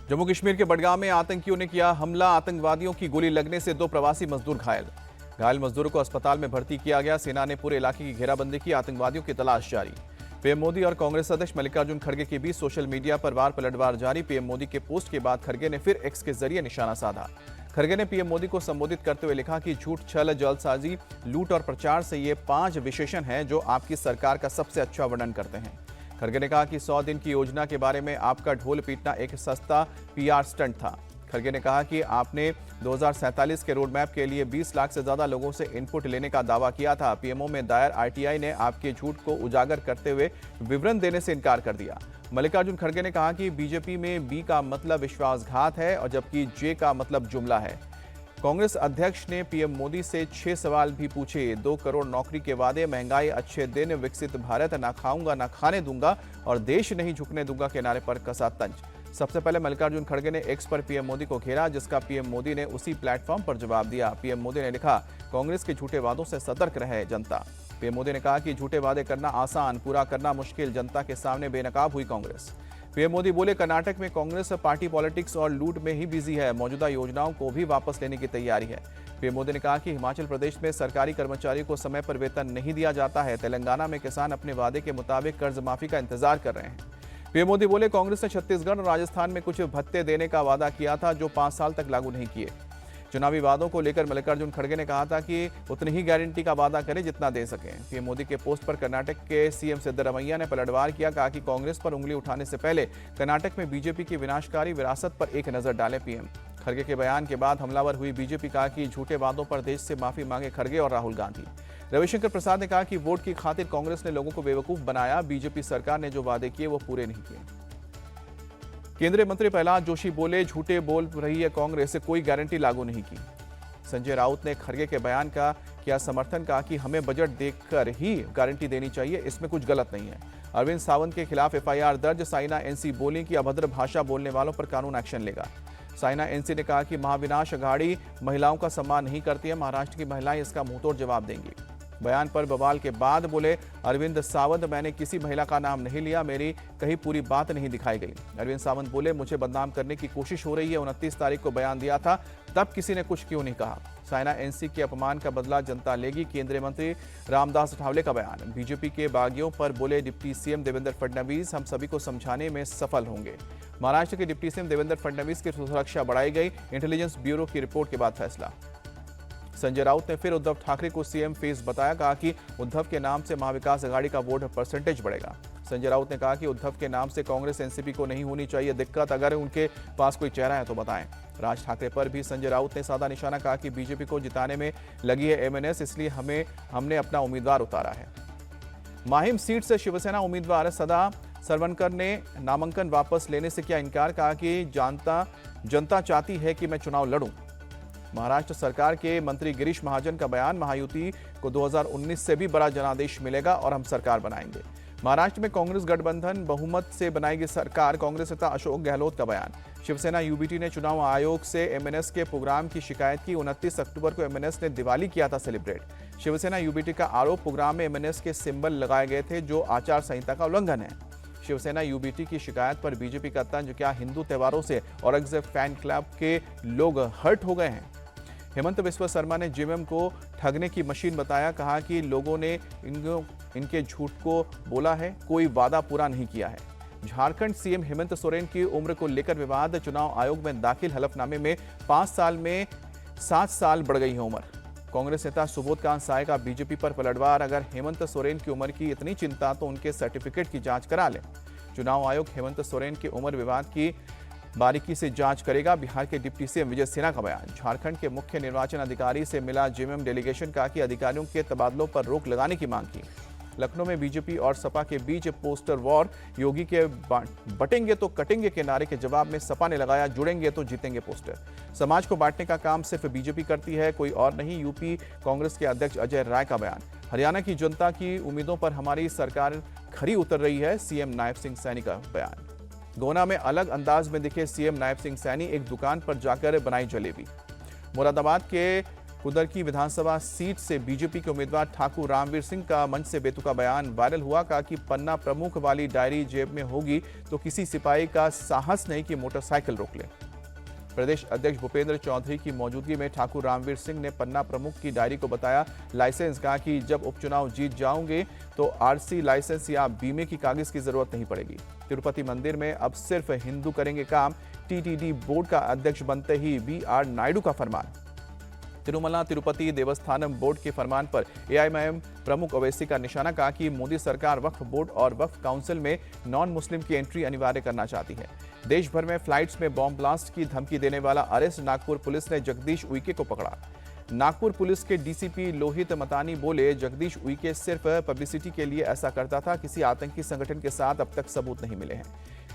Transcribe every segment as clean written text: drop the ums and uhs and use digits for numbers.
जम्मू कश्मीर के बडगाम में आतंकियों ने किया हमला। आतंकवादियों की गोली लगने से 2 प्रवासी मजदूर घायल। घायल मजदूरों को अस्पताल में भर्ती किया गया। सेना ने पूरे इलाके की घेराबंदी की। आतंकवादियों की तलाश जारी। पीएम मोदी और कांग्रेस अध्यक्ष मल्लिकार्जुन खड़गे के बीच सोशल मीडिया पर वार पलटवार जारी। पीएम मोदी के पोस्ट के बाद खड़गे ने फिर एक्स के जरिए निशाना साधा। खड़गे ने पीएम मोदी को संबोधित करते हुए लिखा कि झूठ, छल, जल्दसाजी, लूट और प्रचार से ये 5 विशेषण हैं जो आपकी सरकार का सबसे अच्छा वर्णन करते हैं। खड़गे ने कहा कि 100 दिन की योजना के बारे में आपका ढोल पीटना एक सस्ता पीआर स्टंट था। खड़गे ने कहा कि आपने 2047 के रोड मैप के लिए 20 लाख से ज्यादा लोगों से इनपुट लेने का दावा किया था। पीएमओ में दायर आरटीआई ने आपके झूठ को उजागर करते हुए विवरण देने से इनकार कर दिया। मल्लिकार्जुन खड़गे ने कहा कि बीजेपी में बी का मतलब विश्वासघात है और जबकि जे का मतलब जुमला है। कांग्रेस अध्यक्ष ने पीएम मोदी से 6 सवाल भी पूछे। 2 करोड़ नौकरी के वादे, महंगाई, अच्छे दिन, विकसित भारत, ना खाऊंगा ना खाने दूंगा और देश नहीं झुकने दूंगा के नारे पर कसा तंज। सबसे पहले मल्लिकार्जुन खड़गे ने एक्स पर पीएम मोदी को घेरा, जिसका पीएम मोदी ने उसी प्लेटफॉर्म पर जवाब दिया। पीएम मोदी ने लिखा, कांग्रेस के झूठे वादों से सतर्क रहे जनता। पीएम मोदी ने कहा कि झूठे वादे करना आसान, पूरा करना मुश्किल। जनता के सामने बेनकाब हुई कांग्रेस। पीएम मोदी बोले, कर्नाटक में कांग्रेस पार्टी पॉलिटिक्स और लूट में ही बिजी है। मौजूदा योजनाओं को भी वापस लेने की तैयारी है। पीएम मोदी ने कहा कि हिमाचल प्रदेश में सरकारी कर्मचारियों को समय पर वेतन नहीं दिया जाता है। तेलंगाना में किसान अपने वादे के मुताबिक कर्ज माफी का इंतजार कर रहे हैं। पीएम मोदी बोले, कांग्रेस ने छत्तीसगढ़ और राजस्थान में कुछ भत्ते देने का वादा किया था जो 5 साल तक लागू नहीं किए। चुनावी वादों को लेकर मल्लिकार्जुन खड़गे ने कहा था कि उतनी ही गारंटी का वादा करें जितना दे सकें। पीएम मोदी के पोस्ट पर कर्नाटक के सीएम सिद्धरमैया ने पलटवार किया। कहा कि कांग्रेस पर उंगली उठाने से पहले कर्नाटक में बीजेपी की विनाशकारी विरासत पर एक नजर डालें पीएम। खड़गे के बयान के बाद हमलावर हुई बीजेपी। कहा कि झूठे वादों पर देश से माफी मांगे खड़गे और राहुल गांधी। रविशंकर प्रसाद ने कहा कि वोट की खातिर कांग्रेस ने लोगों को बेवकूफ बनाया। बीजेपी सरकार ने जो वादे किए वो पूरे नहीं किए। केंद्रीय मंत्री प्रहलाद जोशी बोले, झूठे बोल रही है कांग्रेस, कोई गारंटी लागू नहीं की। संजय राउत ने खड़गे के बयान का किया समर्थन। कहा कि हमें बजट देखकर ही गारंटी देनी चाहिए, इसमें कुछ गलत नहीं है। अरविंद सावंत के खिलाफ एफआईआर दर्ज। साइना एनसी बोली कि अभद्र भाषा बोलने वालों पर कानून एक्शन लेगा। साइना एनसी ने कहा कि महाविनाश अघाड़ी महिलाओं का सम्मान नहीं करती है। महाराष्ट्र की महिलाएं इसका मुंहतोड़ जवाब देंगी। बयान पर बवाल के बाद बोले अरविंद सावंत, मैंने किसी महिला का नाम नहीं लिया, मेरी कहीं पूरी बात नहीं दिखाई गई। अरविंद सावंत बोले, मुझे बदनाम करने की कोशिश हो रही है। 29 तारीख को बयान दिया था, तब किसी ने कुछ क्यों नहीं कहा। साइना एनसी के अपमान का बदला जनता लेगी। केंद्रीय मंत्री रामदास अठावले का बयान। बीजेपी के बागियों पर बोले डिप्टी सीएम देवेंद्र फडणवीस, हम सभी को समझाने में सफल होंगे। महाराष्ट्र के डिप्टी सीएम देवेंद्र फडणवीस की सुरक्षा बढ़ाई गई। इंटेलिजेंस ब्यूरो की रिपोर्ट के बाद फैसला। संजय राउत ने फिर उद्धव ठाकरे को सीएम फेस बताया। कहा कि उद्धव के नाम से महाविकास अघाड़ी का वोट परसेंटेज बढ़ेगा। संजय राउत ने कहा कि उद्धव के नाम से कांग्रेस एनसीपी को नहीं होनी चाहिए दिक्कत, अगर उनके पास कोई चेहरा है तो बताएं। राज ठाकरे पर भी संजय राउत ने साधा निशाना। कहा कि बीजेपी को जिताने में लगी है एमएनएस, इसलिए हमने अपना उम्मीदवार उतारा है। माहिम सीट से शिवसेना उम्मीदवार सदा सरवनकर ने नामांकन वापस लेने से किया इनकार। कहा कि जनता चाहती है कि मैं चुनाव लड़ूं। महाराष्ट्र सरकार के मंत्री गिरीश महाजन का बयान। महायुति को 2019 से भी बड़ा जनादेश मिलेगा और हम सरकार बनाएंगे। महाराष्ट्र में कांग्रेस गठबंधन बहुमत से बनाएगी सरकार। कांग्रेस नेता अशोक गहलोत का बयान। शिवसेना यूबीटी ने चुनाव आयोग से एमएनएस के प्रोग्राम की शिकायत की। 29 अक्टूबर को एमएनएस ने दिवाली किया था सेलिब्रेट। शिवसेना यूबीटी का आरोप, प्रोग्राम में एमएनएस के सिंबल लगाए गए थे जो आचार संहिता का उल्लंघन है। शिवसेना यूबीटी की शिकायत पर बीजेपी का तंज। क्या हिंदू त्योहारों से औरंगजेब फैन क्लब के लोग हर्ट हो गए हैं? हेमंत बिस्वा शर्मा ने जेएमएम को ठगने की मशीन बताया। कहा कि लोगों ने इनके झूठ को बोला है, कोई वादा पूरा नहीं किया है। झारखंड सीएम हेमंत सोरेन की उम्र को लेकर विवाद। चुनाव आयोग में दाखिल हलफनामे में 5 साल में 7 साल बढ़ गई है उम्र। कांग्रेस नेता सुबोध कांत साय का बीजेपी पर पलटवार। अगर हेमंत सोरेन की उम्र की इतनी चिंता तो उनके सर्टिफिकेट की जांच करा लें। चुनाव आयोग हेमंत सोरेन की उम्र विवाद की बारीकी से जांच करेगा। बिहार के डिप्टी सीएम विजय सिन्हा का बयान। झारखंड के मुख्य निर्वाचन अधिकारी से मिला जेएमएम डेलीगेशन। कहा कि अधिकारियों के तबादलों पर रोक लगाने की मांग की। लखनऊ में बीजेपी और सपा के बीच पोस्टर वॉर। योगी के बटेंगे तो कटेंगे के नारे के जवाब में सपा ने लगाया, जुड़ेंगे तो जीतेंगे पोस्टर। समाज को बांटने का काम सिर्फ बीजेपी करती है, कोई और नहीं। यूपी कांग्रेस के अध्यक्ष अजय राय का बयान। हरियाणा की जनता की उम्मीदों पर हमारी सरकार खरी उतर रही है, सीएम नायब सिंह सैनी का बयान। गोना में अलग अंदाज में दिखे सीएम नायब सिंह सैनी। एक दुकान पर जाकर बनाई जलेबी। मुरादाबाद के कुदरकी विधानसभा सीट से बीजेपी के उम्मीदवार ठाकुर रामवीर सिंह का मंच से बेतुका बयान वायरल हुआ। कहा कि पन्ना प्रमुख वाली डायरी जेब में होगी तो किसी सिपाही का साहस नहीं कि मोटरसाइकिल रोक ले। प्रदेश अध्यक्ष भूपेंद्र चौधरी की मौजूदगी में ठाकुर रामवीर सिंह ने पन्ना प्रमुख की डायरी को बताया लाइसेंस। कहा कि जब उपचुनाव जीत जाओगे तो आरसी लाइसेंस या बीमे की कागज की जरूरत नहीं पड़ेगी। तिरुपति मंदिर में अब सिर्फ हिंदू करेंगे काम। टीटीडी बोर्ड का अध्यक्ष बनते ही BR नायडू का फरमान। तिरुमला तिरुपति देवस्थानम बोर्ड के फरमान पर AIMIM प्रमुख ओवैसी का निशाना। कहा कि मोदी सरकार वक्फ बोर्ड और वक्फ काउंसिल में नॉन मुस्लिम की एंट्री अनिवार्य करना चाहती है। देश भर में फ्लाइट्स में बॉम्ब ब्लास्ट की धमकी देने वाला अरेस्ट। नागपुर पुलिस ने जगदीश उइके को पकड़ा। नागपुर पुलिस के DCP लोहित मतानी बोले जगदीश उइके सिर्फ पब्लिसिटी के लिए ऐसा करता था। किसी आतंकी संगठन के साथ अब तक सबूत नहीं मिले हैं।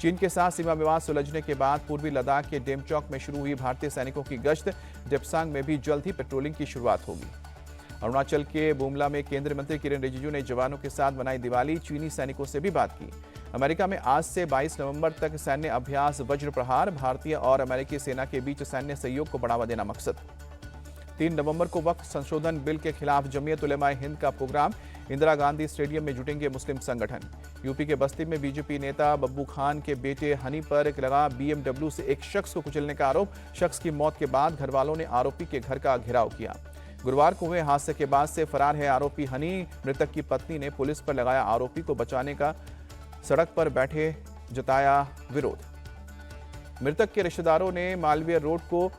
चीन के साथ सीमा विवाद सुलझने के बाद पूर्वी लद्दाख के डेमचौक में शुरू हुई भारतीय सैनिकों की गश्त। डेप्सांग में भी जल्द ही पेट्रोलिंग की शुरुआत होगी। अरुणाचल के बुमला में केंद्रीय मंत्री किरेन रिजिजू ने जवानों के साथ मनाई दिवाली। चीनी सैनिकों से भी बात की। अमेरिका में आज से 22 नवंबर तक सैन्य अभ्यास वज्र प्रहार। भारतीय और अमेरिकी सेना के बीच सैन्य सहयोग को बढ़ावा देना मकसद। 3 नवंबर को वक्फ संशोधन बिल के खिलाफ जमीयत उलेमा हिंद का प्रोग्राम। इंदिरा गांधी स्टेडियम में जुटेंगे मुस्लिम संगठन। यूपी के बस्ती में बीजेपी नेता बब्बू खान के बेटे हनी पर लगा BMW से एक शख्स को कुचलने का आरोप। शख्स की मौत के बाद घर वालों ने आरोपी के घर का घेराव किया। गुरुवार को हुए हादसे के बाद से फरार है आरोपी हनी। मृतक की पत्नी ने पुलिस पर लगाया आरोपी को बचाने का सड़क पर बैठे जताया विरोध। मृतक के रिश्तेदारों ने मालवीय रोड को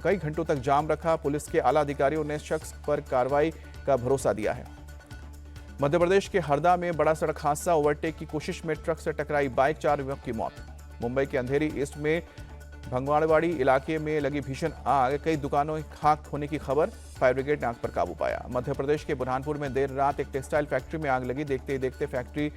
कई घंटों तक जाम रखा। पुलिस के आला अधिकारियों ने शख्स पर कार्रवाई का भरोसा दिया है। मध्य प्रदेश के हरदा में बड़ा सड़क हादसा। ओवरटेक की कोशिश में ट्रक से टकराई बाइक, 4 युवक की मौत। मुंबई के अंधेरी ईस्ट में भंगवाड़वाड़ी इलाके में लगी भीषण आग। कई दुकानों खाक होने की खबर। फायर ब्रिगेड ने आग पर काबू पाया। मध्य प्रदेश के बुरहानपुर में देर रात एक टेक्सटाइल फैक्ट्री में आग लगी। देखते ही देखते फैक्ट्री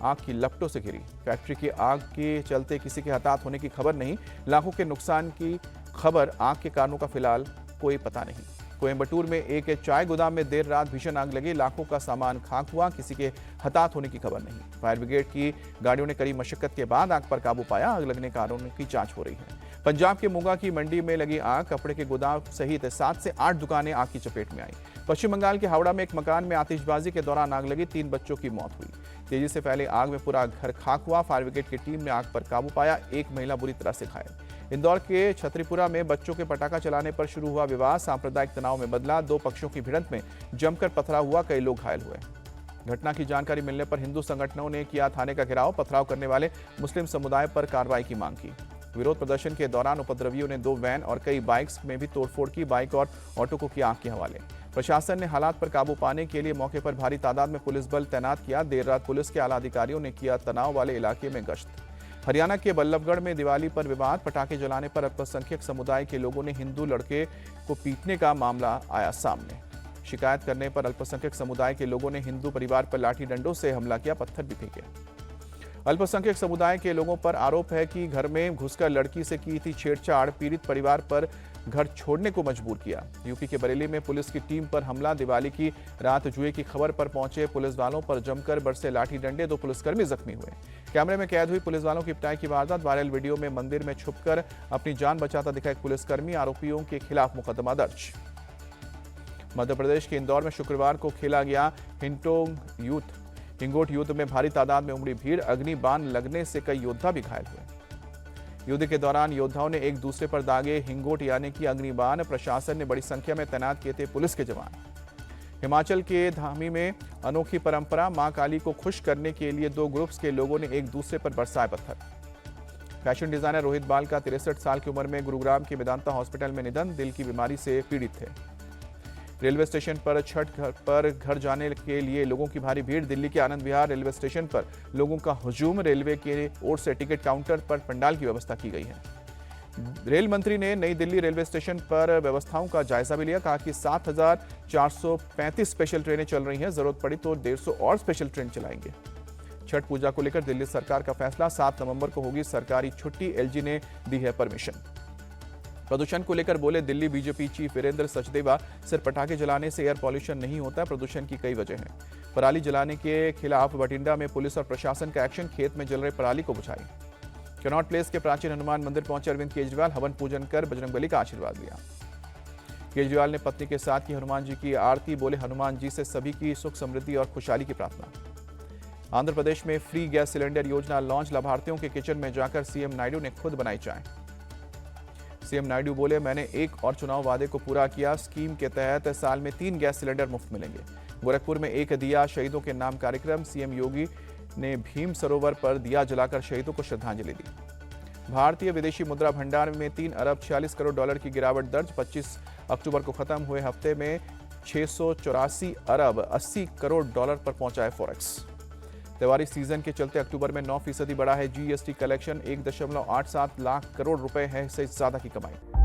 आग की लपटों से घिरी। फैक्ट्री की आग के चलते किसी के हताहत होने की खबर नहीं। लाखों के नुकसान की खबर। आग के कारणों का फिलहाल कोई पता नहीं। कोयंबटूर में एक चाय गोदाम में देर रात भीषण आग लगी। लाखों का सामान खाक हुआ। किसी के हताहत होने की खबर नहीं। फायर ब्रिगेड की गाड़ियों ने कड़ी मशक्कत के बाद आग पर काबू पाया। आग लगने के कारणों की जांच हो रही है। पंजाब के मोगा की मंडी में लगी आग। कपड़े के गोदाम सहित 7 से 8 दुकानें आग की चपेट में आई। पश्चिम बंगाल के हावड़ा में एक मकान में आतिशबाजी के दौरान आग लगी। 3 बच्चों की मौत हुई। तेजी से फैले आग में पूरा घर खाक हुआ। फायर ब्रिगेड की टीम ने आग पर काबू पाया। एक महिला बुरी तरह से घायल। इंदौर के छतरीपुरा में बच्चों के पटाखा चलाने पर शुरू हुआ विवाद। सांप्रदायिक तनाव में बदला। 2 पक्षों की भिड़ंत में जमकर पथराव हुआ। कई लोग घायल हुए। घटना की जानकारी मिलने पर हिंदू संगठनों ने किया थाने का घेराव। पथराव करने वाले मुस्लिम समुदाय पर कार्रवाई की मांग की। विरोध प्रदर्शन के दौरान उपद्रवियों ने 2 वैन और कई बाइक्स में भी तोड़फोड़ की। बाइक और ऑटो को किया आग के हवाले। प्रशासन ने हालात पर काबू पाने के लिए मौके पर भारी तादाद में पुलिस बल तैनात किया। देर रात पुलिस के आला अधिकारियों ने किया तनाव वाले इलाके में गश्त। हरियाणा के बल्लभगढ़ में दिवाली पर विवाद। पटाखे जलाने पर अल्पसंख्यक समुदाय के लोगों ने हिंदू लड़के को पीटने का मामला आया सामने। शिकायत करने पर अल्पसंख्यक समुदाय के लोगों ने हिंदू परिवार पर लाठी डंडों से हमला किया। पत्थर भी फेंके। अल्पसंख्यक समुदाय के लोगों पर आरोप है कि घर में घुसकर लड़की से की थी छेड़छाड़। पीड़ित परिवार पर घर छोड़ने को मजबूर किया। यूपी के बरेली में पुलिस की टीम पर हमला। दिवाली की रात जुए की खबर पर पहुंचे पुलिस वालों पर जमकर बरसे लाठी डंडे। 2 पुलिसकर्मी जख्मी हुए। कैमरे में कैद हुई पुलिस वालों की पिटाई की वारदात। वायरल वीडियो में मंदिर में छुपकर अपनी जान बचाता दिखा एक पुलिसकर्मी। आरोपियों के खिलाफ मुकदमा दर्ज। मध्य प्रदेश के इंदौर में शुक्रवार को खेला गया हिंगोट युद्ध में भारी तादाद में उमड़ी भीड़। अग्नि बाण लगने से कई योद्धा भी घायल हुए। युद्ध के दौरान योद्धाओं ने एक दूसरे पर दागे हिंगोट यानी कि अग्निबाण। प्रशासन ने बड़ी संख्या में तैनात किए थे पुलिस के जवान। हिमाचल के धामी में अनोखी परंपरा। मां काली को खुश करने के लिए 2 ग्रुप्स के लोगों ने एक दूसरे पर बरसाए पत्थर। फैशन डिजाइनर रोहित बाल का 63 साल की उम्र में गुरुग्राम के मेदांता हॉस्पिटल में निधन। दिल की बीमारी से पीड़ित थे। रेलवे स्टेशन पर छठ पर घर जाने के लिए लोगों की भारी भीड़। दिल्ली के आनंद विहार रेलवे स्टेशन पर लोगों का हुजूम। रेलवे के ओर से टिकट काउंटर पर पंडाल की व्यवस्था की गई है। रेल मंत्री ने नई दिल्ली रेलवे स्टेशन पर व्यवस्थाओं का जायजा भी लिया। कहा कि 7,435 स्पेशल ट्रेनें चल रही हैं। जरूरत पड़ी तो 150 और स्पेशल ट्रेन चलाएंगे। छठ पूजा को लेकर दिल्ली सरकार का फैसला। 7 नवंबर को होगी सरकारी छुट्टी। एलजी ने दी है परमिशन। प्रदूषण को लेकर बोले दिल्ली बीजेपी चीफ वीरेंद्र सचदेवा। सिर्फ पटाखे जलाने से एयर पॉल्यूशन नहीं होता। प्रदूषण की कई वजह हैं। पराली जलाने के खिलाफ बठिंडा में पुलिस और प्रशासन का एक्शन। खेत में जल रहे पराली को बुझाई। कनॉट प्लेस के प्राचीन हनुमान मंदिर पहुंचे अरविंद केजरीवाल। हवन पूजन कर बजरंगबली का आशीर्वाद लिया। केजरीवाल ने पत्नी के साथ की हनुमान जी की आरती, बोले हनुमान जी से सभी की सुख समृद्धि और खुशहाली की प्रार्थना। आंध्र प्रदेश में फ्री गैस सिलेंडर योजना लॉन्च, लाभार्थियों के किचन में जाकर सीएम नायडू ने खुद बनाई चाय। सीएम नायडू बोले मैंने एक और चुनाव वादे को पूरा किया, स्कीम के तहत साल में 3 गैस सिलेंडर मुफ्त मिलेंगे। गोरखपुर में एक दिया शहीदों के नाम कार्यक्रम, सीएम योगी ने भीम सरोवर पर दिया जलाकर शहीदों को श्रद्धांजलि दी। भारतीय विदेशी मुद्रा भंडार में 3 अरब 46 करोड़ डॉलर की गिरावट दर्ज, 25 अक्टूबर को खत्म हुए हफ्ते में 684 अरब 80 करोड़ डॉलर पर पहुंचा है फॉरेक्स। त्योहारी सीजन के चलते अक्टूबर में 9% बढ़ा है जीएसटी कलेक्शन, 1.87 लाख करोड़ रुपए है इससे ज्यादा की कमाई।